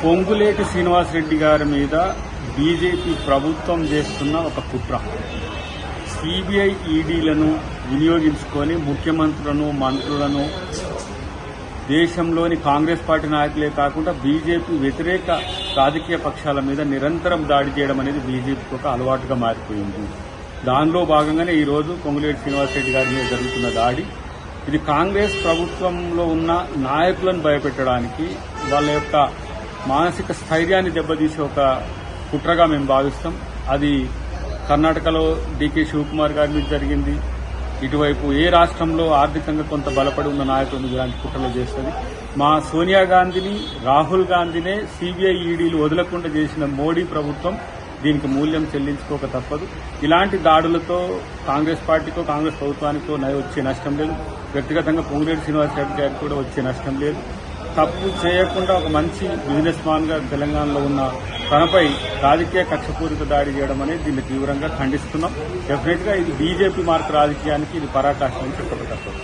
పొంగులేటి శ్రీనివాసరెడ్డి గారి మీద బీజేపీ ప్రభుత్వం చేస్తున్న ఒక కుట్ర. సిబిఐ ఈడీలను వినియోగించుకొని ముఖ్యమంత్రులను, మంత్రులను, దేశంలోని కాంగ్రెస్ పార్టీ నాయకులే కాకుండా బీజేపీ వ్యతిరేక రాజకీయ పక్షాల మీద నిరంతరం దాడి చేయడం అనేది బీజేపీకి ఒక అలవాటుగా మారిపోయింది. దానిలో భాగంగానే ఈరోజు పొంగులేటి శ్రీనివాసరెడ్డి గారి మీద జరుగుతున్న దాడి. ఇది కాంగ్రెస్ ప్రభుత్వంలో ఉన్న నాయకులను భయపెట్టడానికి, వాళ్ళ యొక్క మానసిక స్థైర్యాన్ని దెబ్బతీసే ఒక కుట్రగా మేము భావిస్తాం. అది కర్ణాటకలో డీకే శివకుమార్ గారి మీద జరిగింది. ఇటువైపు ఏ రాష్ట్రంలో ఆర్థికంగా కొంత బలపడి ఉన్న నాయకుల మీద ఇలాంటి కుట్రలు చేస్తుంది. మా సోనియా గాంధీని, రాహుల్ గాంధీనే సిబిఐ ఈడీలు వదలకుండా చేసిన మోడీ ప్రభుత్వం దీనికి మూల్యం చెల్లించుకోక తప్పదు. ఇలాంటి దాడులతో కాంగ్రెస్ పార్టీకో, కాంగ్రెస్ ప్రభుత్వానికో వచ్చే నష్టం లేదు. వ్యక్తిగతంగా పొంగులేటి శ్రీనివాసరెడ్డి గారికి కూడా వచ్చే నష్టం లేదు. తప్పు చేయకుండా ఒక మంచి బిజినెస్ మ్యాన్ గా తెలంగాణలో ఉన్న తనపై రాజకీయ కక్షపూరిత దాడి చేయడం అనేది దీన్ని తీవ్రంగా ఖండిస్తున్నాం. డెఫినెట్ గా ఇది బీజేపీ మార్క్ రాజకీయానికి ఇది పరాకాష్ఠ అని చెప్పక తప్పదు.